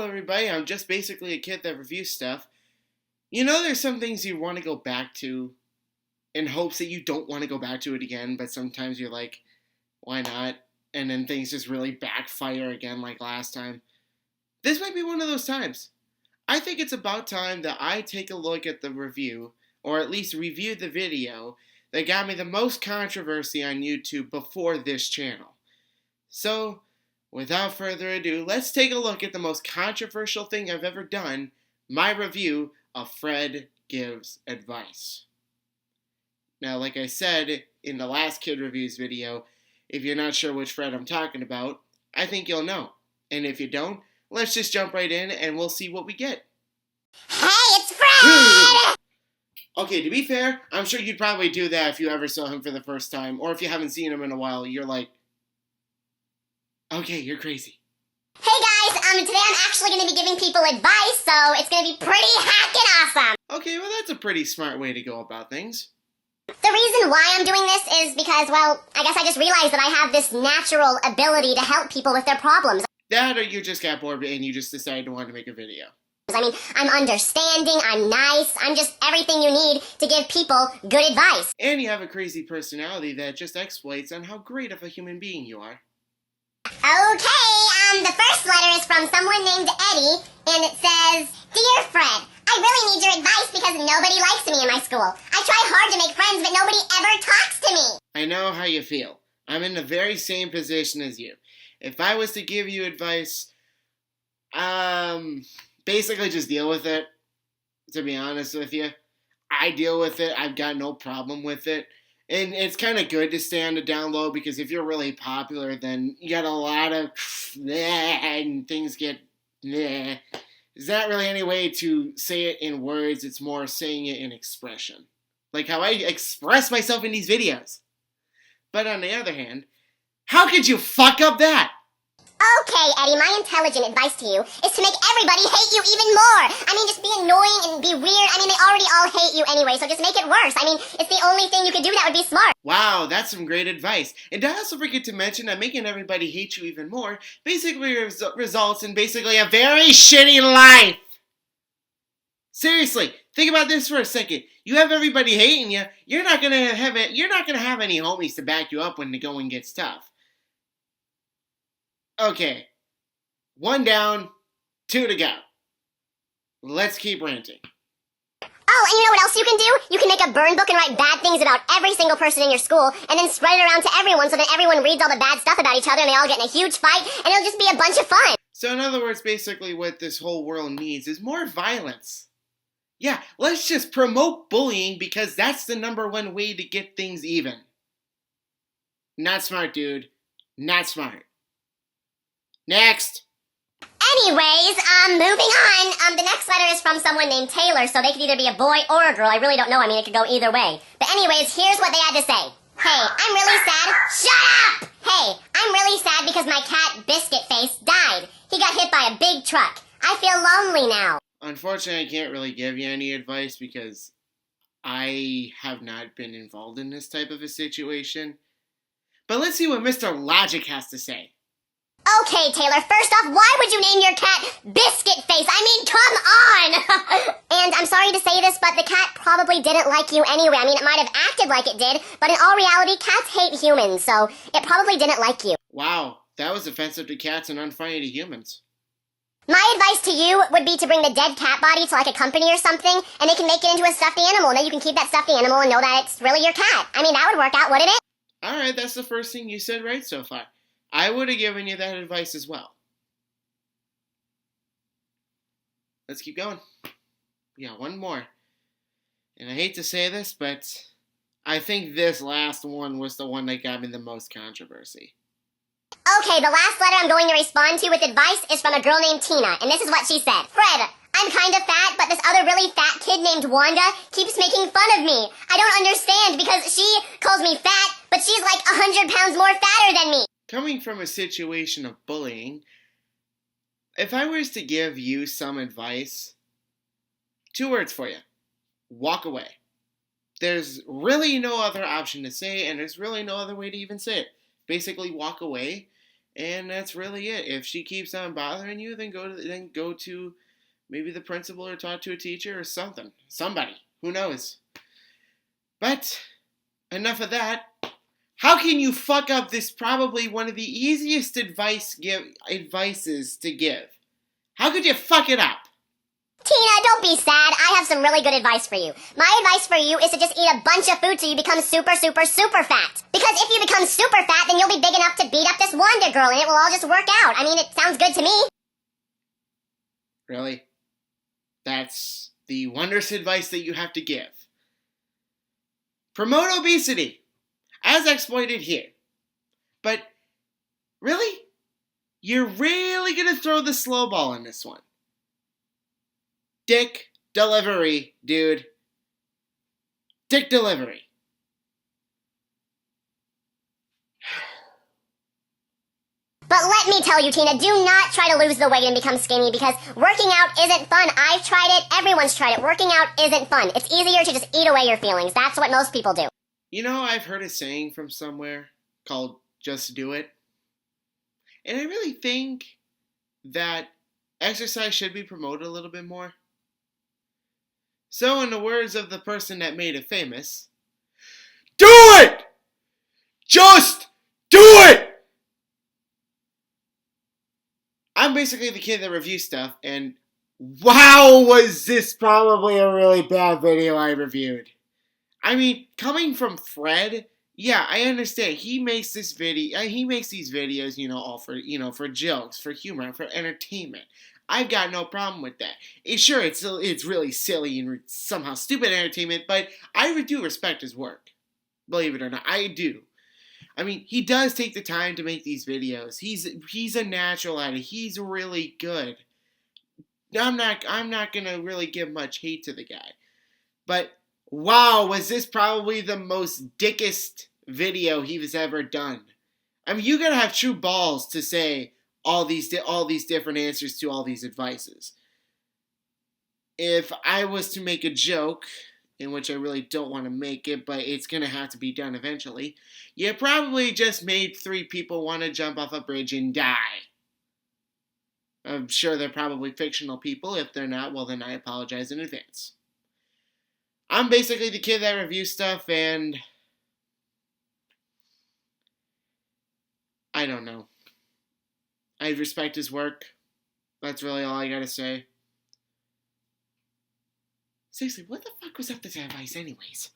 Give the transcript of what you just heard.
Hello everybody, I'm just basically a kid that reviews stuff. You know there's some things you want to go back to in hopes that you don't want to go back to it again, but sometimes you're like, why not? And then things just really backfire again like last time. This might be one of those times. I think it's about time that I take a look at the review, or at least review the video, that got me the most controversy on YouTube before this channel. So, without further ado, let's take a look at the most controversial thing I've ever done, my review of Fred Gives Advice. Now, like I said in the last Kid Reviews video, if you're not sure which Fred I'm talking about, I think you'll know. And if you don't, let's just jump right in and we'll see what we get. Hey, it's Fred! Okay, to be fair, I'm sure you'd probably do that if you ever saw him for the first time, or if you haven't seen him in a while, you're like, okay, you're crazy. Hey guys, today I'm actually going to be giving people advice, so it's going to be pretty hackin' awesome. Okay, well that's a pretty smart way to go about things. The reason why I'm doing this is because, well, I guess I just realized that I have this natural ability to help people with their problems. That or you just got bored and you just decided to want to make a video. I mean, I'm understanding, I'm nice, I'm just everything you need to give people good advice. And you have a crazy personality that just exploits on how great of a human being you are. Okay, the first letter is from someone named Eddie, and it says, Dear Fred, I really need your advice because nobody likes me in my school. I try hard to make friends, but nobody ever talks to me. I know how you feel. I'm in the very same position as you. If I was to give you advice, basically just deal with it, to be honest with you. I deal with it. I've got no problem with it. And it's kind of good to stay on the down low because if you're really popular, then you got a lot of and things get There's not really any way to say it in words. It's more saying it in expression. Like how I express myself in these videos. But on the other hand, how could you fuck up that? Okay, Eddie, my intelligent advice to you is to make everybody hate you even more. I mean, just be annoying and be weird. I mean, they already all hate you anyway, so just make it worse. I mean, it's the only thing you could do that would be smart. Wow, that's some great advice. And I also forget to mention that making everybody hate you even more basically results in basically a very shitty life. Seriously, think about this for a second. You have everybody hating you. You're not gonna have any homies to back you up when the going gets tough. Okay, 1 down, 2 to go. Let's keep ranting. Oh, and you know what else you can do? You can make a burn book and write bad things about every single person in your school, and then spread it around to everyone so that everyone reads all the bad stuff about each other and they all get in a huge fight, and it'll just be a bunch of fun. So in other words, basically what this whole world needs is more violence. Yeah, let's just promote bullying because that's the #1 way to get things even. Not smart, dude. Not smart. Next. Anyways, moving on. The next letter is from someone named Taylor, so they could either be a boy or a girl. I really don't know. I mean, it could go either way. But anyways, here's what they had to say. Hey, I'm really sad. Shut up! Hey, I'm really sad because my cat, Biscuit Face, died. He got hit by a big truck. I feel lonely now. Unfortunately, I can't really give you any advice because I have not been involved in this type of a situation. But let's see what Mr. Logic has to say. Okay, Taylor, first off, why would you name your cat Biscuit Face? I mean, come on! And I'm sorry to say this, but the cat probably didn't like you anyway. I mean, it might have acted like it did, but in all reality, cats hate humans, so it probably didn't like you. Wow, that was offensive to cats and unfunny to humans. My advice to you would be to bring the dead cat body to like a company or something, and they can make it into a stuffed animal, and then you can keep that stuffed animal and know that it's really your cat. I mean, that would work out, wouldn't it? Alright, that's the first thing you said right so far. I would have given you that advice as well. Let's keep going. Yeah, one more. And I hate to say this, but I think this last one was the one that got me the most controversy. Okay, the last letter I'm going to respond to with advice is from a girl named Tina, and this is what she said. Fred, I'm kind of fat, but this other really fat kid named Wanda keeps making fun of me. I don't understand because she calls me fat, but she's like 100 pounds more fatter than me. Coming from a situation of bullying, if I was to give you some advice, 2 words for you. Walk away. There's really no other option to say, and there's really no other way to even say it. Basically, walk away And that's really it. If she keeps on bothering you, then go to maybe the principal or talk to a teacher or something. Somebody. Who knows? But enough of that. How can you fuck up this probably one of the easiest advices to give? How could you fuck it up? Tina, don't be sad. I have some really good advice for you. My advice for you is to just eat a bunch of food so you become super, super, super fat. Because if you become super fat, then you'll be big enough to beat up this Wonder Girl and it will all just work out. I mean, it sounds good to me. Really? That's the wondrous advice that you have to give. Promote obesity, as exploited here. But, really? You're really gonna throw the slow ball in this one. Dick delivery, dude. Dick delivery. But let me tell you, Tina, do not try to lose the weight and become skinny because working out isn't fun. I've tried it. Everyone's tried it. Working out isn't fun. It's easier to just eat away your feelings. That's what most people do. You know, I've heard a saying from somewhere called just do it. And I really think that exercise should be promoted a little bit more. So, in the words of the person that made it famous, do it! Just do it! I'm basically the kid that reviews stuff, and wow, was this probably a really bad video I reviewed. I mean, coming from Fred, yeah, I understand. He makes these videos, all for jokes, for humor, for entertainment. I've got no problem with that. It's really silly and somehow stupid entertainment, but I do respect his work. Believe it or not, I do. I mean, he does take the time to make these videos. He's a natural at it. He's really good. I'm not gonna really give much hate to the guy. But wow, was this probably the most dickest video he's ever done. I mean, you gotta have true balls to say all these different answers to all these advices. If I was to make a joke, in which I really don't want to make it, but it's going to have to be done eventually, you probably just made 3 people want to jump off a bridge and die. I'm sure they're probably fictional people. If they're not, well, then I apologize in advance. I'm basically the kid that reviews stuff, and I don't know. I respect his work. That's really all I gotta say. Seriously, what the fuck was up with that advice anyways?